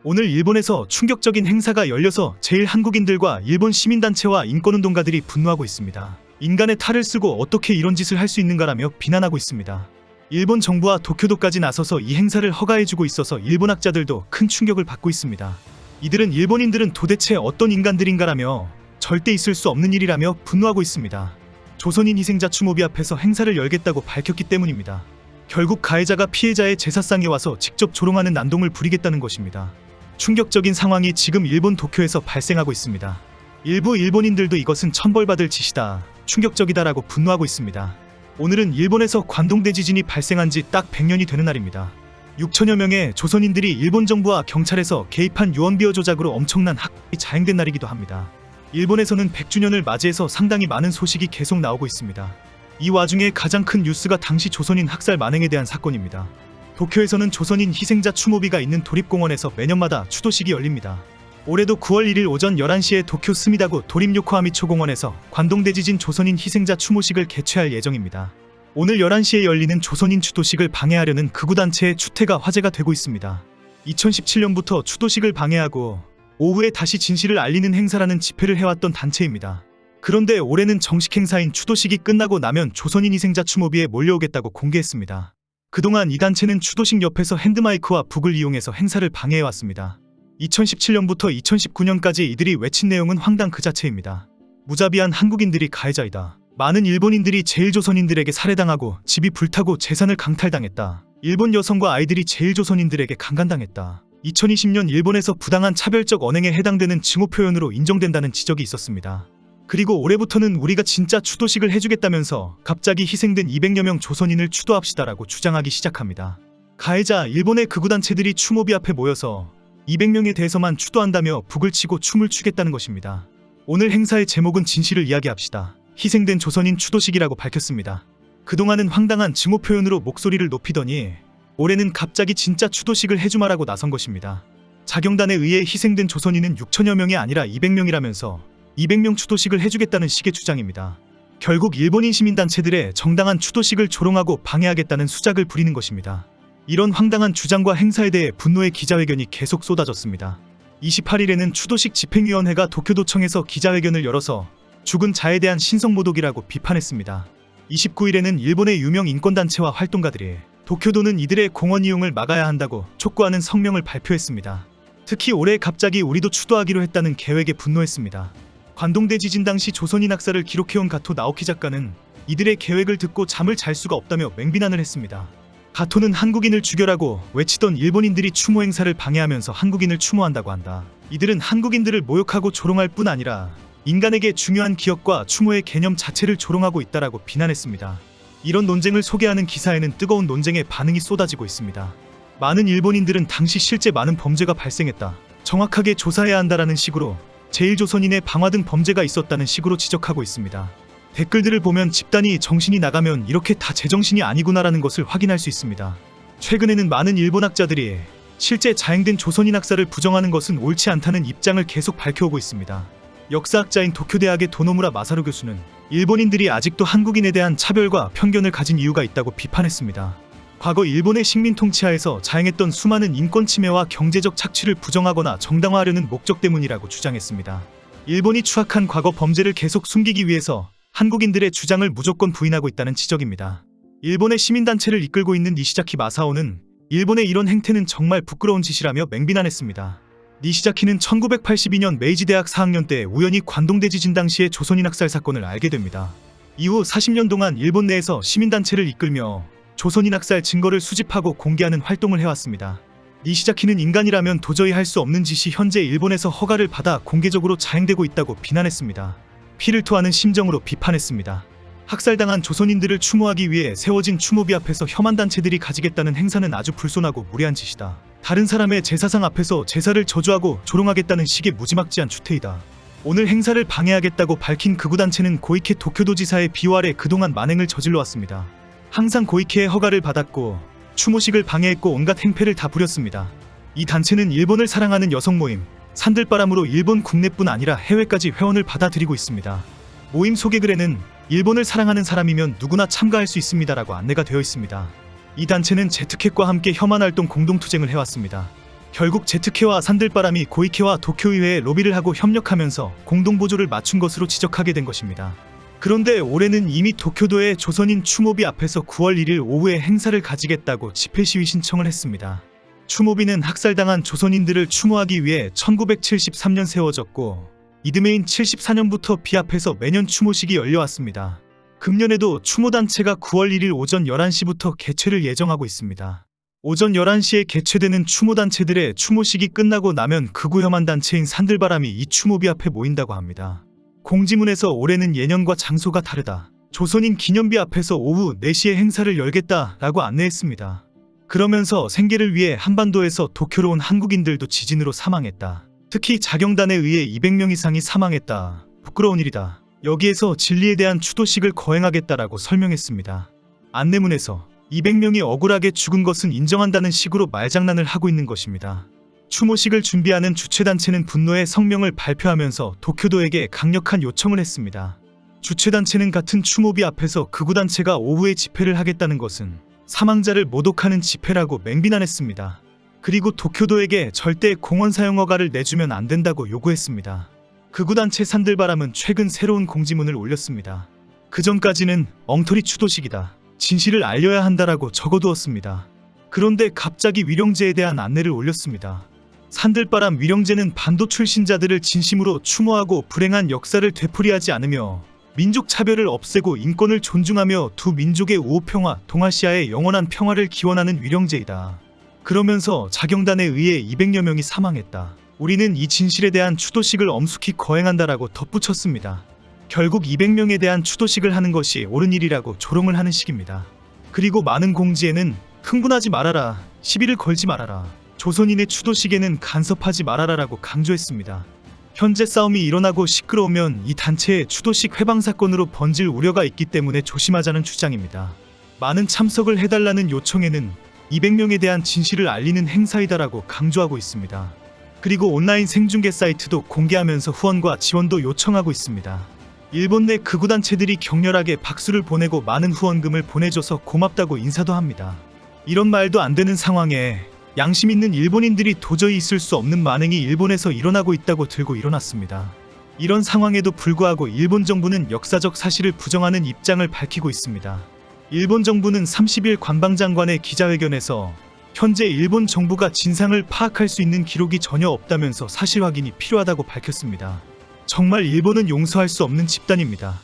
오늘 일본에서 충격적인 행사가 열려서 제일 한국인들과 일본 시민단체와 인권운동가들이 분노하고 있습니다. 인간의 탈을 쓰고 어떻게 이런 짓을 할 수 있는가라며 비난하고 있습니다. 일본 정부와 도쿄도까지 나서서 이 행사를 허가해주고 있어서 일본 학자들도 큰 충격을 받고 있습니다. 이들은 일본인들은 도대체 어떤 인간들인가라며 절대 있을 수 없는 일이라며 분노하고 있습니다. 조선인 희생자 추모비 앞에서 행사를 열겠다고 밝혔기 때문입니다. 결국 가해자가 피해자의 제사상에 와서 직접 조롱하는 난동을 부리겠다는 것입니다. 충격적인 상황이 지금 일본 도쿄에서 발생하고 있습니다. 일부 일본인들도 이것은 천벌받을 짓이다, 충격적이다라고 분노하고 있습니다. 오늘은 일본에서 관동대 지진이 발생한 지 딱 100년이 되는 날입니다. 6천여 명의 조선인들이 일본 정부와 경찰에서 개입한 유언비어 조작으로 엄청난 학살이 자행된 날이기도 합니다. 일본에서는 100주년을 맞이해서 상당히 많은 소식이 계속 나오고 있습니다. 이 와중에 가장 큰 뉴스가 당시 조선인 학살 만행에 대한 사건입니다. 도쿄에서는 조선인 희생자 추모비가 있는 도립공원에서 매년마다 추도식이 열립니다. 올해도 9월 1일 오전 11시에 도쿄 스미다구 도립 요코하미초 공원에서 관동대지진 조선인 희생자 추모식을 개최할 예정입니다. 오늘 11시에 열리는 조선인 추도식을 방해하려는 극우단체의 추태가 화제가 되고 있습니다. 2017년부터 추도식을 방해하고 오후에 다시 진실을 알리는 행사라는 집회를 해왔던 단체입니다. 그런데 올해는 정식 행사인 추도식이 끝나고 나면 조선인 희생자 추모비에 몰려오겠다고 공개했습니다. 그동안 이 단체는 추도식 옆에서 핸드마이크와 북을 이용해서 행사를 방해해왔습니다. 2017년부터 2019년까지 이들이 외친 내용은 황당 그 자체입니다. 무자비한 한국인들이 가해자이다. 많은 일본인들이 제일조선인들에게 살해당하고 집이 불타고 재산을 강탈당했다. 일본 여성과 아이들이 제일조선인들에게 강간당했다. 2020년 일본에서 부당한 차별적 언행에 해당되는 증오 표현으로 인정된다는 지적이 있었습니다. 그리고 올해부터는 우리가 진짜 추도식을 해주겠다면서 갑자기 희생된 200여 명 조선인을 추도합시다라고 주장하기 시작합니다. 가해자 일본의 극우단체들이 추모비 앞에 모여서 200명에 대해서만 추도한다며 북을 치고 춤을 추겠다는 것입니다. 오늘 행사의 제목은 진실을 이야기합시다. 희생된 조선인 추도식이라고 밝혔습니다. 그동안은 황당한 증오 표현으로 목소리를 높이더니 올해는 갑자기 진짜 추도식을 해주마라고 나선 것입니다. 자경단에 의해 희생된 조선인은 6천여 명이 아니라 200명이라면서 200명 추도식을 해주겠다는 식의 주장입니다. 결국 일본인 시민단체들의 정당한 추도식을 조롱하고 방해하겠다는 수작을 부리는 것입니다. 이런 황당한 주장과 행사에 대해 분노의 기자회견이 계속 쏟아졌습니다. 28일에는 추도식 집행위원회가 도쿄도청에서 기자회견을 열어서 죽은 자에 대한 신성모독이라고 비판했습니다. 29일에는 일본의 유명 인권단체와 활동가들이 도쿄도는 이들의 공원 이용을 막아야 한다고 촉구하는 성명을 발표했습니다. 특히 올해 갑자기 우리도 추도하기로 했다는 계획에 분노했습니다. 관동대 지진 당시 조선인 학살을 기록해온 가토 나오키 작가는 이들의 계획을 듣고 잠을 잘 수가 없다며 맹비난을 했습니다. 가토는 한국인을 죽여라고 외치던 일본인들이 추모 행사를 방해하면서 한국인을 추모한다고 한다. 이들은 한국인들을 모욕하고 조롱할 뿐 아니라 인간에게 중요한 기억과 추모의 개념 자체를 조롱하고 있다라고 비난했습니다. 이런 논쟁을 소개하는 기사에는 뜨거운 논쟁의 반응이 쏟아지고 있습니다. 많은 일본인들은 당시 실제 많은 범죄가 발생했다, 정확하게 조사해야 한다라는 식으로 제일조선인의 방화 등 범죄가 있었다는 식으로 지적하고 있습니다. 댓글들을 보면 집단이 정신이 나가면 이렇게 다 제정신이 아니구나라는 것을 확인할 수 있습니다. 최근에는 많은 일본 학자들이 실제 자행된 조선인 학살을 부정하는 것은 옳지 않다는 입장을 계속 밝혀오고 있습니다. 역사학자인 도쿄대학의 도노무라 마사루 교수는 일본인들이 아직도 한국인에 대한 차별과 편견을 가진 이유가 있다고 비판했습니다. 과거 일본의 식민 통치하에서 자행했던 수많은 인권 침해와 경제적 착취를 부정하거나 정당화하려는 목적 때문이라고 주장했습니다. 일본이 추악한 과거 범죄를 계속 숨기기 위해서 한국인들의 주장을 무조건 부인하고 있다는 지적입니다. 일본의 시민단체를 이끌고 있는 니시자키 마사오는 일본의 이런 행태는 정말 부끄러운 짓이라며 맹비난했습니다. 니시자키는 1982년 메이지 대학 4학년 때 우연히 관동대 지진 당시의 조선인 학살 사건을 알게 됩니다. 이후 40년 동안 일본 내에서 시민단체를 이끌며 조선인 학살 증거를 수집하고 공개하는 활동을 해왔습니다. 니시자키는 인간이라면 도저히 할 수 없는 짓이 현재 일본에서 허가를 받아 공개적으로 자행되고 있다고 비난했습니다. 피를 토하는 심정으로 비판했습니다. 학살당한 조선인들을 추모하기 위해 세워진 추모비 앞에서 혐한 단체들이 가지겠다는 행사는 아주 불손하고 무례한 짓이다. 다른 사람의 제사상 앞에서 제사를 저주하고 조롱하겠다는 식의 무지막지한 추태이다. 오늘 행사를 방해하겠다고 밝힌 극우단체는 고이케 도쿄도지사의 비호 아래 그동안 만행을 저질러왔습니다. 항상 고이케의 허가를 받았고 추모식을 방해했고 온갖 행패를 다 부렸습니다. 이 단체는 일본을 사랑하는 여성 모임 산들바람으로 일본 국내뿐 아니라 해외까지 회원을 받아들이고 있습니다. 모임 소개글에는 일본을 사랑하는 사람이면 누구나 참가할 수 있습니다라고 안내가 되어 있습니다. 이 단체는 제트캣과 함께 혐한 활동 공동투쟁을 해왔습니다. 결국 제트케와 산들바람이 고이케와 도쿄의회에 로비를 하고 협력하면서 공동보조를 맞춘 것으로 지적하게 된 것입니다. 그런데 올해는 이미 도쿄도의 조선인 추모비 앞에서 9월 1일 오후에 행사를 가지겠다고 집회시위 신청을 했습니다. 추모비는 학살당한 조선인들을 추모하기 위해 1973년 세워졌고 이듬해인 74년부터 비 앞에서 매년 추모식이 열려왔습니다. 금년에도 추모단체가 9월 1일 오전 11시부터 개최를 예정하고 있습니다. 오전 11시에 개최되는 추모단체들의 추모식이 끝나고 나면 극우 혐한 단체인 산들바람이 이 추모비 앞에 모인다고 합니다. 공지문에서 올해는 예년과 장소가 다르다. 조선인 기념비 앞에서 오후 4시에 행사를 열겠다라고 안내했습니다. 그러면서 생계를 위해 한반도에서 도쿄로 온 한국인들도 지진으로 사망했다. 특히 자경단에 의해 200명 이상이 사망했다. 부끄러운 일이다. 여기에서 진리에 대한 추도식을 거행하겠다라고 설명했습니다. 안내문에서 200명이 억울하게 죽은 것은 인정한다는 식으로 말장난을 하고 있는 것입니다. 추모식을 준비하는 주최단체는 분노의 성명을 발표하면서 도쿄도에게 강력한 요청을 했습니다. 주최단체는 같은 추모비 앞에서 극우단체가 오후에 집회를 하겠다는 것은 사망자를 모독하는 집회라고 맹비난했습니다. 그리고 도쿄도에게 절대 공원 사용 허가를 내주면 안 된다고 요구했습니다. 극우단체 산들바람은 최근 새로운 공지문을 올렸습니다. 그전까지는 엉터리 추도식이다. 진실을 알려야 한다라고 적어두었습니다. 그런데 갑자기 위령제에 대한 안내를 올렸습니다. 산들바람 위령제는 반도 출신자들을 진심으로 추모하고 불행한 역사를 되풀이하지 않으며 민족 차별을 없애고 인권을 존중하며 두 민족의 우호평화, 동아시아의 영원한 평화를 기원하는 위령제이다. 그러면서 자경단에 의해 200여 명이 사망했다. 우리는 이 진실에 대한 추도식을 엄숙히 거행한다라고 덧붙였습니다. 결국 200명에 대한 추도식을 하는 것이 옳은 일이라고 조롱을 하는 식입니다. 그리고 많은 공지에는 흥분하지 말아라, 시비를 걸지 말아라, 조선인의 추도식에는 간섭하지 말아라라고 강조했습니다. 현재 싸움이 일어나고 시끄러우면 이 단체의 추도식 회방 사건으로 번질 우려가 있기 때문에 조심하자는 주장입니다. 많은 참석을 해달라는 요청에는 200명에 대한 진실을 알리는 행사이다라고 강조하고 있습니다. 그리고 온라인 생중계 사이트도 공개하면서 후원과 지원도 요청하고 있습니다. 일본 내 극우단체들이 격렬하게 박수를 보내고 많은 후원금을 보내줘서 고맙다고 인사도 합니다. 이런 말도 안 되는 상황에 양심 있는 일본인들이 도저히 있을 수 없는 만행이 일본에서 일어나고 있다고 들고 일어났습니다. 이런 상황에도 불구하고 일본 정부는 역사적 사실을 부정하는 입장을 밝히고 있습니다. 일본 정부는 30일 관방장관의 기자회견에서 현재 일본 정부가 진상을 파악할 수 있는 기록이 전혀 없다면서 사실 확인이 필요하다고 밝혔습니다. 정말 일본은 용서할 수 없는 집단입니다.